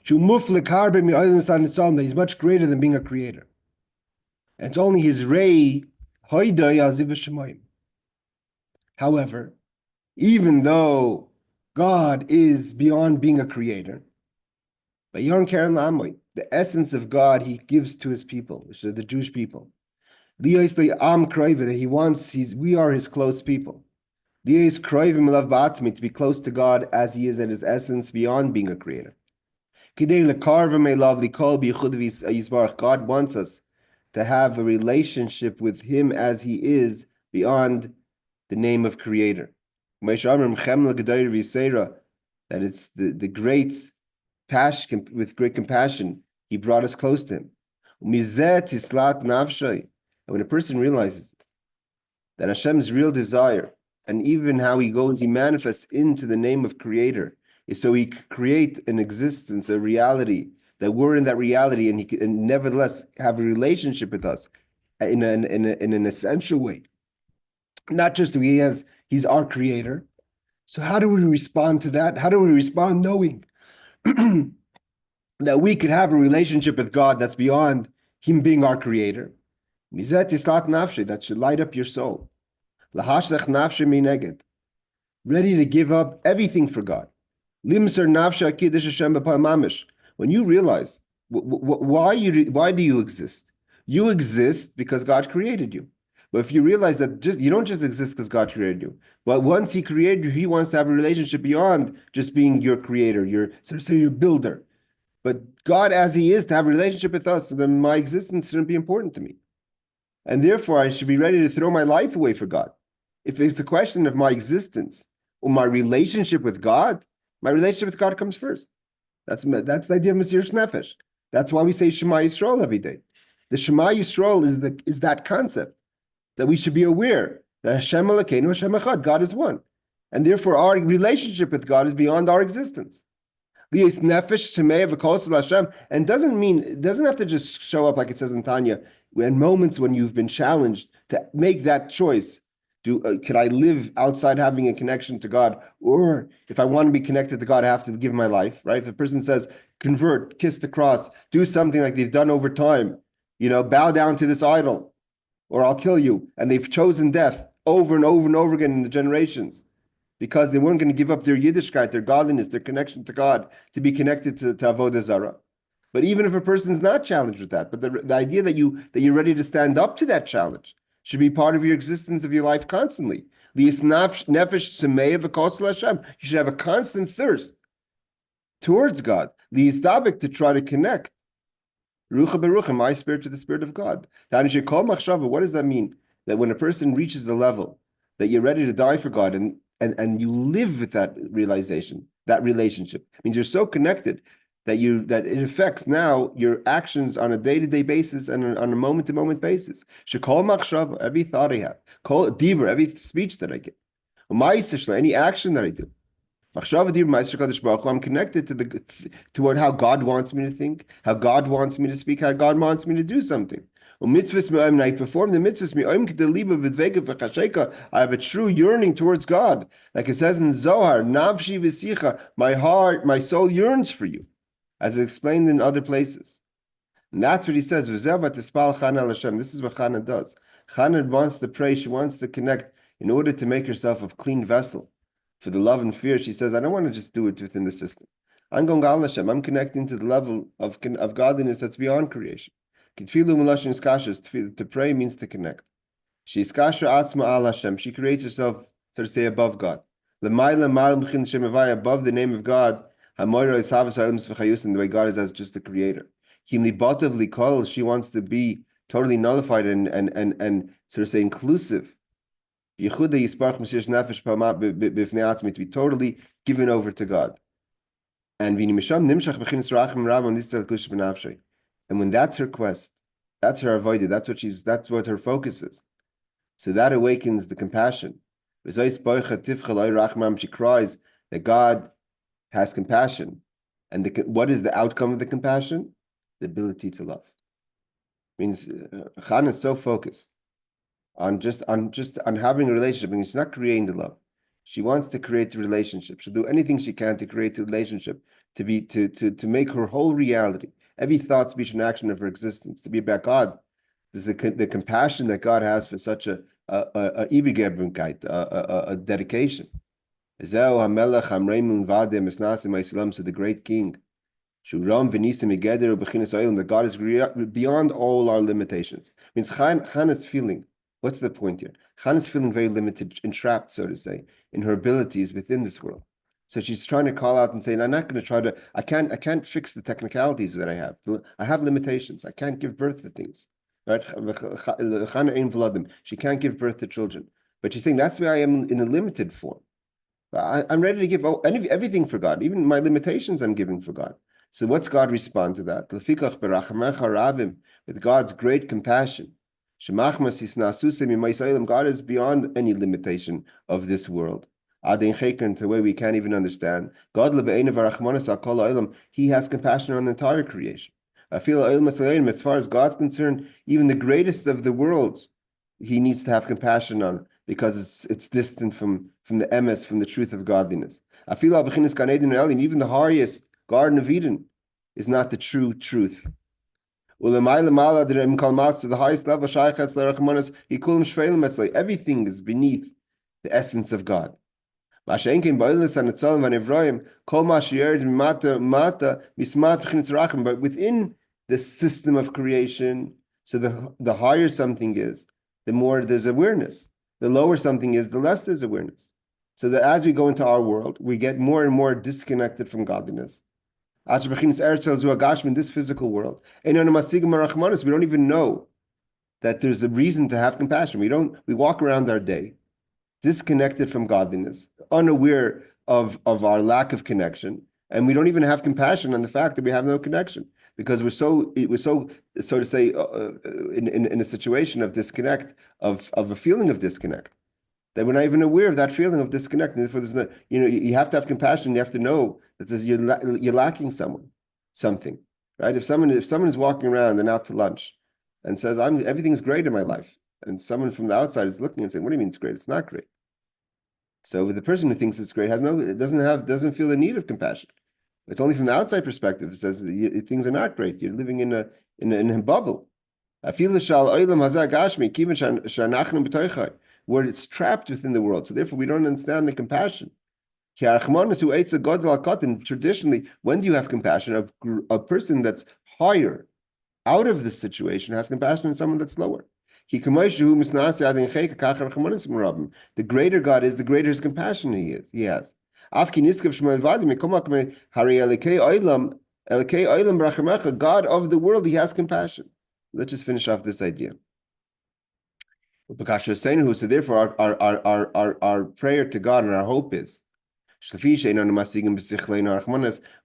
That he's much greater than being a creator. And it's only his Rei Hoidai Aziv Shemayim. However, even though God is beyond being a creator, the essence of God he gives to his people, which are the Jewish people. That he wants, we are his close people. To be close to God as he is at his essence beyond being a creator. God wants us to have a relationship with him as he is beyond the name of creator. That it's the great passion, with great compassion, he brought us close to him. And when a person realizes that Hashem's real desire, and even how he manifests into the name of creator, is so he could create an existence, a reality, that we're in that reality, and he can nevertheless have a relationship with us in an essential way. Not just he's our creator. So how do we respond to that? How do we respond knowing that we could have a relationship with God that's beyond him being our creator? That should light up your soul. Ready to give up everything for God. When you realize Why do you exist? You exist because God created you. But if you realize that you don't just exist because God created you, but once He created you, He wants to have a relationship beyond just being your creator, your builder. But God, as He is, to have a relationship with us, so then my existence shouldn't be important to me. And therefore, I should be ready to throw my life away for God. If it's a question of my existence or my relationship with God, my relationship with God comes first. That's the idea of Mesiras Nefesh. That's why we say Shema Yisrael every day. The Shema Yisrael is that concept that we should be aware that Hashem Elokeinu, Hashem Echad, God is one, and therefore our relationship with God is beyond our existence. Li'is nefesh tamei v'kosel Hashem, and it doesn't have to just show up like it says in Tanya. In moments when you've been challenged to make that choice, could I live outside having a connection to God, or if I want to be connected to God, I have to give my life, right? If a person says convert, kiss the cross, do something like they've done over time, bow down to this idol, or I'll kill you, and they've chosen death over and over and over again in the generations, because they weren't going to give up their Yiddishkeit, their godliness, their connection to God, to be connected to Avodah Zarah. But even if a person's not challenged with that, but the idea that you're ready to stand up to that challenge should be part of your existence of your life constantly. You should have a constant thirst towards God. To try to connect. Rucha berucha, my spirit to the spirit of God. What does that mean? That when a person reaches the level that you're ready to die for God and you live with that realization, that relationship, it means you're so connected that it affects now your actions on a day-to-day basis and on a moment-to-moment basis. Shekol machshava, every thought I have, kol dibur, every speech that I get, any action that I do. I'm connected to how God wants me to think, how God wants me to speak, how God wants me to do something. I perform the mitzvahs. I have a true yearning towards God, like it says in Zohar. Navshi v'sicha, my heart, my soul yearns for you, as explained in other places. And that's what he says. This is what Chana does. Chana wants to pray. She wants to connect in order to make herself a clean vessel for the love and fear. She says, I don't want to just do it within the system. I'm going Al Hashem. I'm connecting to the level of godliness that's beyond creation. To pray means to connect. She creates herself, so to say, above God. Above the name of God, and the way God is as just a creator. She wants to be totally nullified and sort of say inclusive. To be totally given over to God. And when that's her quest, that's her avodah, that's what her focus is. So that awakens the compassion. She cries that God has compassion. And what is the outcome of the compassion? The ability to love. It means Chana is so focused on having a relationship, and she's not creating the love. She wants to create the relationship. She'll do anything she can to create the relationship, to make her whole reality, every thought, speech, and action of her existence, to be about God. There's the compassion that God has for such a dedication. So the great king, that God is beyond all our limitations. It means Chana's feeling. What's the point here? Chana's feeling very limited, entrapped, so to say, in her abilities within this world. So she's trying to call out and say, I'm not going to try to, I can't fix the technicalities that I have. I have limitations. I can't give birth to things. Right? She can't give birth to children. But she's saying, that's why I am in a limited form. I'm ready to give everything for God. Even my limitations I'm giving for God. So what's God respond to that? With God's great compassion. God is beyond any limitation of this world. To the way we can't even understand. He has compassion on the entire creation. As far as God's concerned, even the greatest of the worlds, He needs to have compassion on, because it's distant from the emes, from the truth of godliness. Even the highest Garden of Eden is not the true truth. The highest level, everything is beneath the essence of God. But within the system of creation. So the higher something is, the more there's awareness. The lower something is, the less there's awareness. So that as we go into our world, we get more and more disconnected from godliness. In this physical world, we don't even know that there's a reason to have compassion. We walk around our day disconnected from godliness, unaware of our lack of connection, and we don't even have compassion on the fact that we have no connection because we're so to say in a situation of disconnect, of a feeling of disconnect, that we're not even aware of that feeling of disconnect. And therefore, there's no, you have to have compassion. You have to know that you're lacking something, right? If someone is walking around and out to lunch and says, everything's great in my life, and someone from the outside is looking and saying, what do you mean it's great? It's not great. So the person who thinks it's great doesn't feel the need of compassion. It's only from the outside perspective. It says things are not great. You're living in a bubble. Where it's trapped within the world. So therefore, we don't understand the compassion. Traditionally, when do you have compassion? A person that's higher, out of this situation, has compassion on someone that's lower. The greater God is, the greater his compassion he has. God of the world, he has compassion. Let's just finish off this idea. So therefore, our prayer to God and our hope is,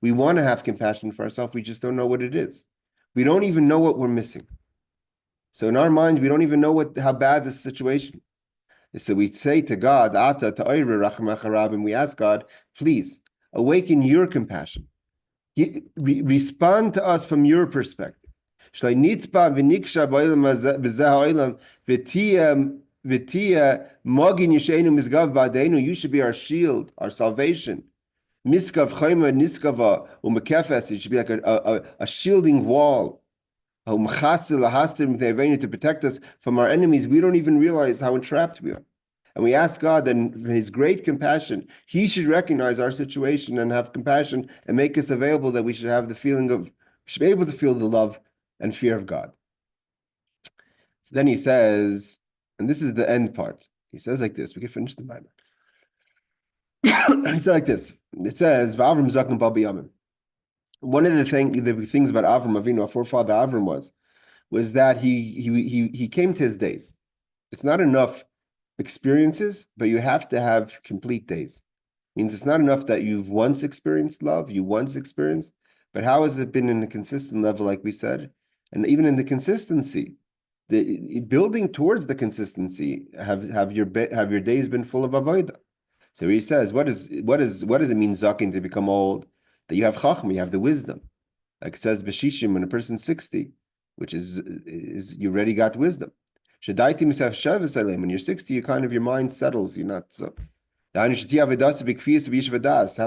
we want to have compassion for ourselves. We just don't know what it is. We don't even know what we're missing. So in our mind, we don't even know how bad this situation is. So we say to God, and we ask God, please awaken your compassion. Respond to us from your perspective. You should be our shield, our salvation. You should be like a shielding wall to protect us from our enemies. We don't even realize how entrapped we are. And we ask God that in his great compassion, he should recognize our situation and have compassion and make us available, that we should have the feeling of, we should be able to feel the love and fear of God. So then he says, and this is the end part. He says like this. We can finish the Bible. He says like this. It says, "V'Avram zaken ba b'yamim." One of the things about Avram Avinu, our forefather Avram, was that he came to his days. It's not enough experiences, but you have to have complete days. It means it's not enough that you've once experienced love, but how has it been in a consistent level, like we said? And even in the consistency, the building towards the consistency, have your days been full of avodah? So he says, what does it mean zaken, to become old? That you have chachma, you have the wisdom. Like it says b'shishim, when a person's 60, which is you already got wisdom. When you're 60, your mind settles. You're not so. Have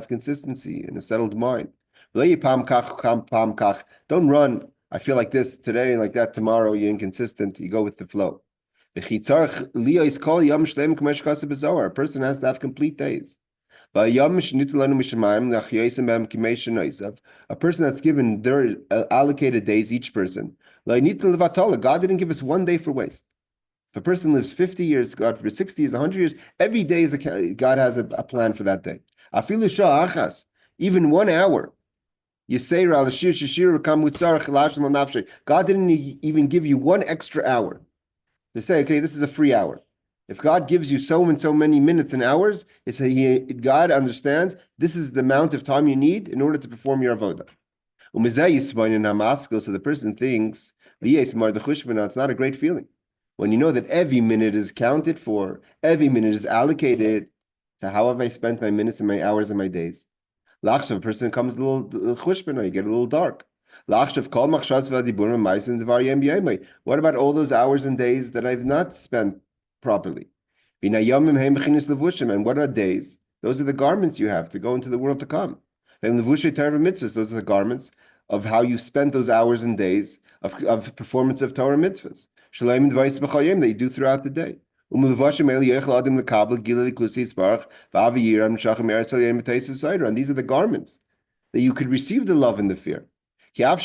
consistency and a settled mind. Don't run. I feel like this today and like that tomorrow. You're inconsistent. You go with the flow. A person has to have complete days. A person that's given their allocated days, each person. God didn't give us one day for waste. If a person lives 50 years, God for 60 years, 100 years, every day God has a plan for that day. Even 1 hour. God didn't even give you 1 extra hour to say, okay, this is a free hour. If God gives you so and so many minutes and hours, God understands this is the amount of time you need in order to perform your avodah. So the person thinks, it's not a great feeling. When you know that every minute is counted for, every minute is allocated, so how have I spent my minutes and my hours and my days? Lachshav, a person comes a little chushbana, you get a little dark. What about all those hours and days that I've not spent properly? And what are days? Those are the garments you have to go into the world to come. Those are the garments of how you spent those hours and days of performance of Torah mitzvahs. That you do throughout the day. And these are the garments that you could receive the love and the fear. Even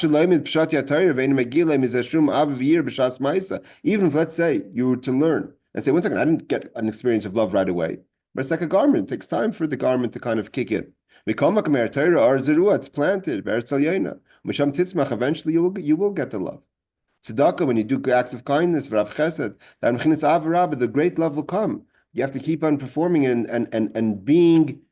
if, let's say, you were to learn and say, one second, I didn't get an experience of love right away, but it's like a garment. It takes time for the garment to kind of kick in. Torah Or, it's planted. Eventually, you will get the love. Tzedakah, when you do acts of kindness, v'rav chesed, the great love will come. You have to keep on performing and being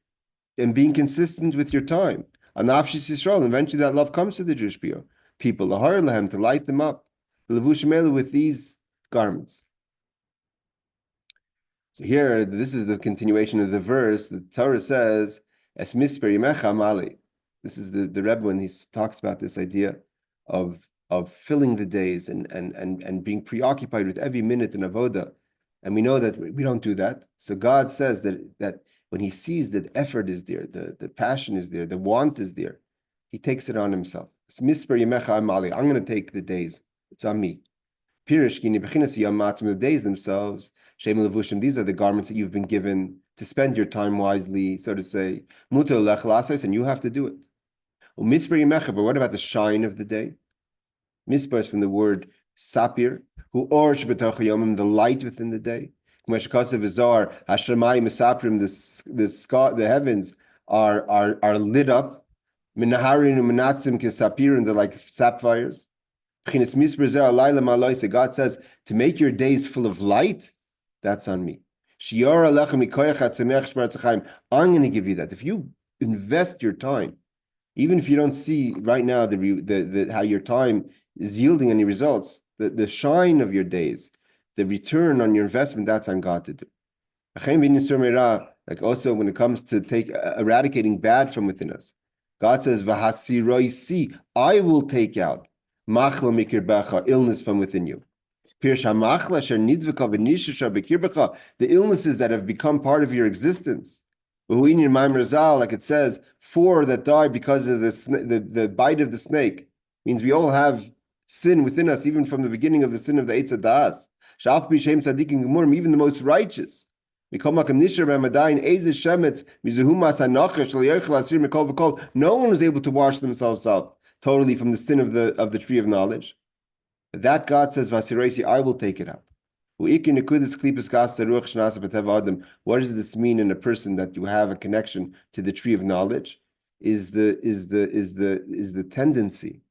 consistent with your time. Anafshis Yisrael, eventually that love comes to the Jewish people. Lahar lehem, to light them up. With these garments. So here, this is the continuation of the verse. The Torah says, "Es misper yimecha mali." This is the Rebbe when he talks about this idea of filling the days and being preoccupied with every minute in Avodah. And we know that we don't do that. So God says that when he sees that effort is there, the passion is there, the want is there, he takes it on himself. I'm going to take the days. It's on me. The days themselves, these are the garments that you've been given to spend your time wisely, so to say. And you have to do it. But what about the shine of the day? Mispar is from the word sapir, who orsh b'toch hayomim, the light within the day. The heavens are lit up. Minaharin u'minatzim kesapir, and they're like sapphires. God says to make your days full of light. That's on me. I'm going to give you that. If you invest your time, even if you don't see right now how your time is yielding any results, the shine of your days, the return on your investment, that's on God to do. Like also when it comes to eradicating bad from within us, God says, I will take out illness from within you. The illnesses that have become part of your existence. Like it says, 4 that die because of the bite of the snake. Means we all have sin within us, even from the beginning of the sin of the Eitz Hadas. Even the most righteous. No one was able to wash themselves out totally from the sin of the tree of knowledge. That God says, I will take it out. What does this mean in a person that you have a connection to the tree of knowledge? Is the tendency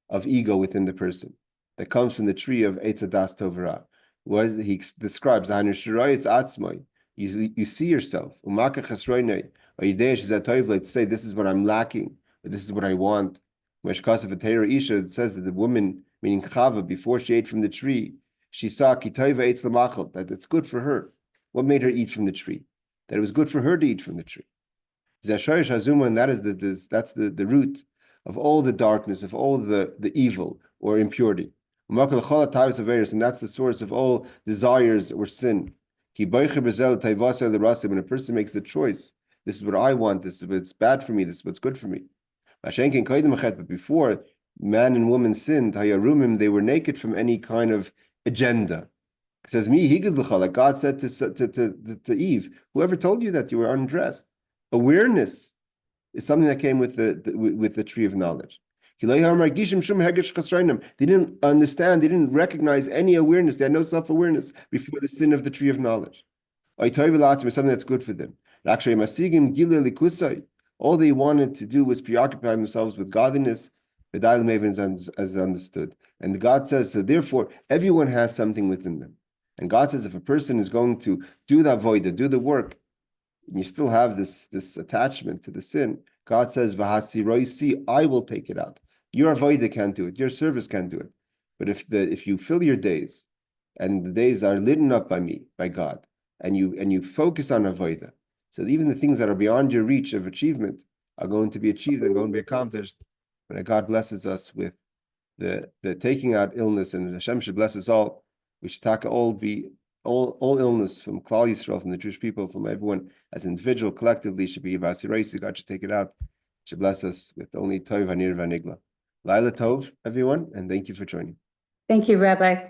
of ego within the person that comes from the tree of Eitz Hadas Tov Ra. What he describes, you see yourself. To say this is what I'm lacking, or this is what I want. It says that the woman, meaning Chava, before she ate from the tree, she saw that it's good for her. What made her eat from the tree? That it was good for her to eat from the tree. And that is that's the root of all the darkness, of all the evil or impurity. And that's the source of all desires or sin. When a person makes the choice, this is what I want, this is what's bad for me, this is what's good for me. But before man and woman sinned, they were naked from any kind of agenda. It says, like God said to Eve, whoever told you that you were undressed? Awareness is something that came with the tree of knowledge. They didn't understand, they didn't recognize any awareness, they had no self-awareness before the sin of the tree of knowledge. Something that's good for them. All they wanted to do was preoccupy themselves with godliness, as understood. And God says, so therefore, everyone has something within them. And God says, if a person is going to do the avodah, do the work, and you still have this attachment to the sin, God says, I will take it out. Your avodah can't do it. Your service can't do it. But if you fill your days, and the days are lit up by me, by God, and you focus on avodah, so even the things that are beyond your reach of achievement are going to be achieved and going to be accomplished. When God blesses us with the taking out illness, and Hashem should bless us all. We should all illness from Klal Yisrael, from the Jewish people, from everyone as individual, collectively should be Vasiraisi. God should take it out. Should bless us with only Tov Hanir Vanigla. Laila Tov, everyone, and thank you for joining. Thank you, Rabbi.